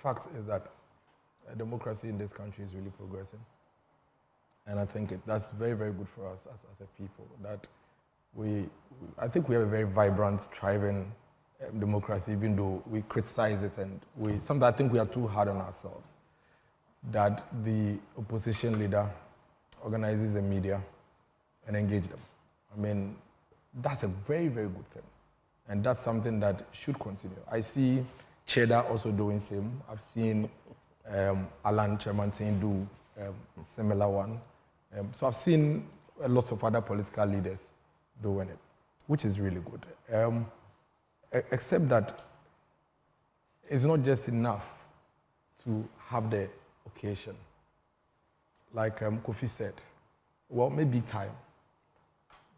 fact is that democracy in this country is really progressing. And I think that's very, very good for us as a people. That I think we have a very vibrant, thriving democracy, even though we criticize it and sometimes I think we are too hard on ourselves. That the opposition leader organizes the media and engage them. I mean, that's a very, very good thing. And that's something that should continue. I see Cheddar also doing the same. I've seen Alan Chairmantin do a similar one. So I've seen a lot of other political leaders doing it, which is really good. Except that it's not just enough to have the occasion. Like Kofi said, well, maybe time.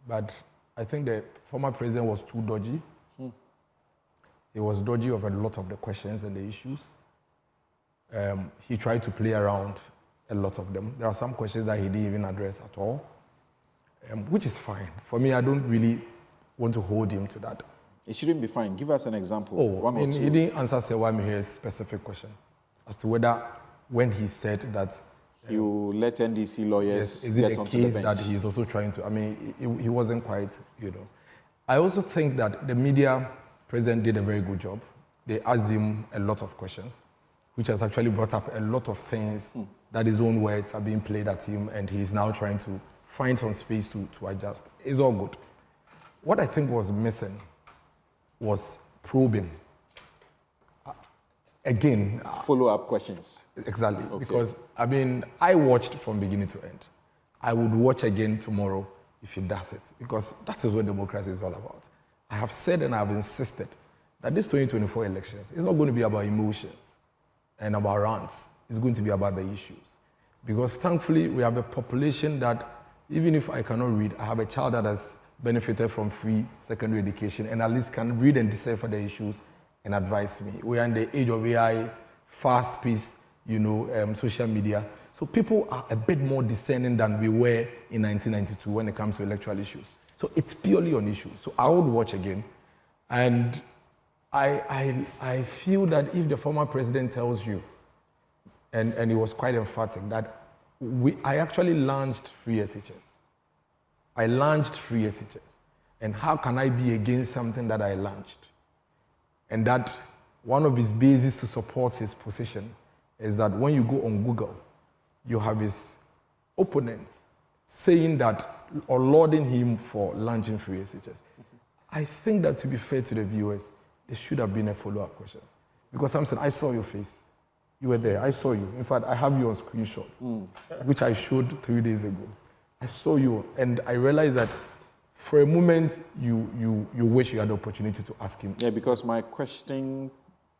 But I think the former president was too dodgy. He was dodgy of a lot of the questions and the issues. He tried to play around a lot of them. There are some questions that he didn't even address at all, which is fine. For me, I don't really want to hold him to that. It shouldn't be fine. Give us an example. One or two. He didn't answer Sewamire's specific question as to whether, when he said that you let NDC lawyers get onto the bench. Is it a case that he's also trying to, he wasn't quite, I also think that the media president did a very good job. They asked him a lot of questions, which has actually brought up a lot of things that his own words are being played at him, and he's now trying to find some space to adjust. It's all good. What I think was missing was probing. Again, follow-up questions. Exactly, okay. Because I watched from beginning to end. I would watch again tomorrow if he does it, because that is what democracy is all about. I have said and I have insisted that this 2024 elections is not going to be about emotions and about rants. It's going to be about the issues. Because thankfully, we have a population that, even if I cannot read, I have a child that has benefited from free secondary education and at least can read and decipher the issues and advise me. We are in the age of AI, fast-paced, social media. So people are a bit more discerning than we were in 1992 when it comes to electoral issues. So it's purely on issues. So I would watch again. And I feel that if the former president tells you, and he was quite emphatic, that I actually launched free SHS. I launched free SHS. And how can I be against something that I launched? And that one of his bases to support his position is that when you go on Google, you have his opponents saying that, or lauding him for launching free SHS. I think that, to be fair to the viewers, there should have been a follow-up questions. Because I'm saying, I saw your face. You were there. I saw you. In fact, I have you on screenshot, which I showed 3 days ago. I saw you, and I realized that for a moment, you wish you had the opportunity to ask him. Yeah, because my question,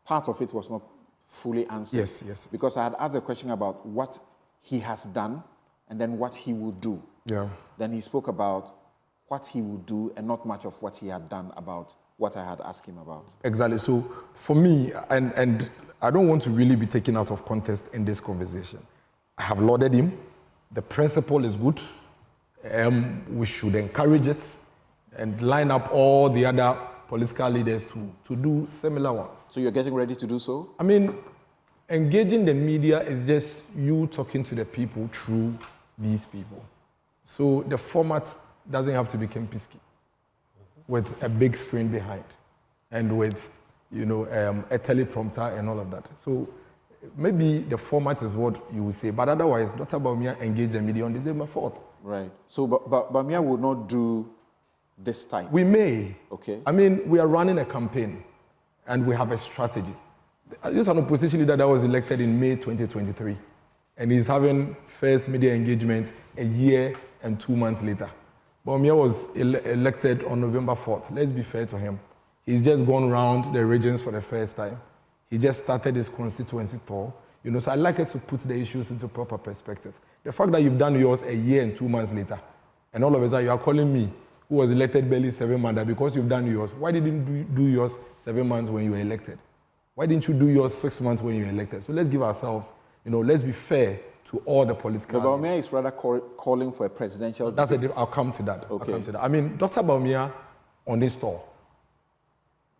part of it was not fully answered. Yes. Because I had asked a question about what he has done and then what he will do. Yeah. Then he spoke about what he would do and not much of what he had done about what I had asked him about. Exactly. So for me, and I don't want to really be taken out of context in this conversation. I have lauded him. The principle is good. We should encourage it and line up all the other political leaders to do similar ones. So you're getting ready to do so? Engaging the media is just you talking to the people through these people. So the format doesn't have to be Kempiski with a big screen behind and with a teleprompter and all of that. So maybe the format is what you would say, but otherwise, Dr. Bawumia engaged the media on December 4th. Right. So Bawumia will not do this type? We may. Okay. We are running a campaign and we have a strategy. This is an opposition leader that was elected in May 2023, and he's having first media engagement a year and 2 months later. Bawumia was elected on November 4th. Let's be fair to him. He's just gone around the regions for the first time. He just started his constituency tour. So I like it to put the issues into proper perspective. The fact that you've done yours a year and 2 months later, and all of a sudden you are calling me, who was elected barely 7 months, that because you've done yours, why didn't you do yours 7 months when you were elected? Why didn't you do yours 6 months when you were elected? So let's give ourselves, let's be fair to all the political. But Bawumia is rather calling for a presidential debate. I'll come to that. Okay. I'll come to that. Dr. Bawumia, on this tour,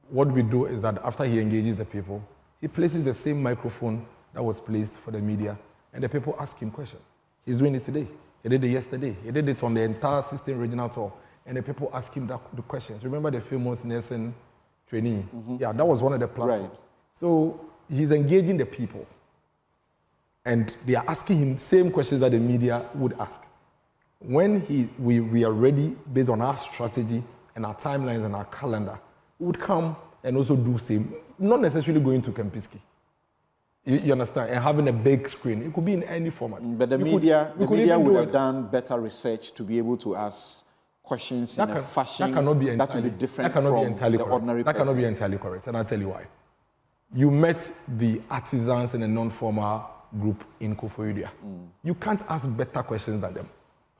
what we do is that after he engages the people, he places the same microphone that was placed for the media, and the people ask him questions. He's doing it today. He did it yesterday. He did it on the entire 16 regional tour, and the people ask him the questions. Remember the famous Nelson trainee? Yeah, that was one of the platforms. Right. So he's engaging the people, and they are asking him same questions that the media would ask. When we are ready, based on our strategy and our timelines and our calendar, we would come and also do same, not necessarily going to Kempinski. You understand? And having a big screen. It could be in any format. But the media would have done better research to be able to ask questions in a fashion that would be different from the ordinary person. That cannot be entirely correct, and I'll tell you why. You met the artisans in a non-formal group in Koforidua. You can't ask better questions than them.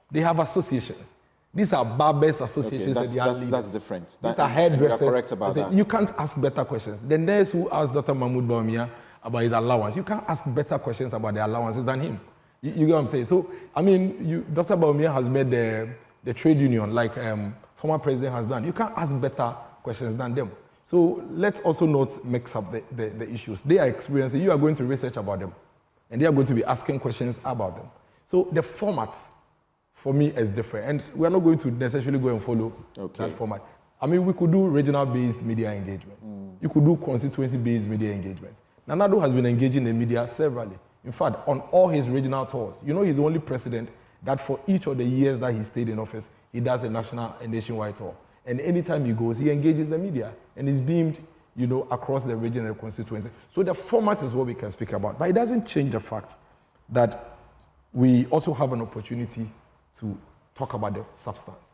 They have associations. These are barbers associations. Okay, that's different. These are hairdressers. You are correct about that. You can't ask better questions. The nurse who asked Dr. Mahmoud Bawumia about his allowance, you can't ask better questions about the allowances than him. You get what I'm saying? So, I mean, Dr. Bawumia has made the trade union, like former president has done. You can't ask better questions than them. So let's also not mix up the issues. They are experiencing, you are going to research about them, and they are going to be asking questions about them. So the format, for me, is different. And we're not going to necessarily go and follow that format. I mean, we could do regional-based media engagement. You could do constituency-based media engagement. Nanado has been engaging the media severally. In fact, on all his regional tours, you know, he's the only president that for each of the years that he stayed in office, he does a national and nationwide tour. And anytime he goes, he engages the media and is beamed, you know, across the region and the constituency. So the format is what we can speak about. But it doesn't change the fact that we also have an opportunity to talk about the substance.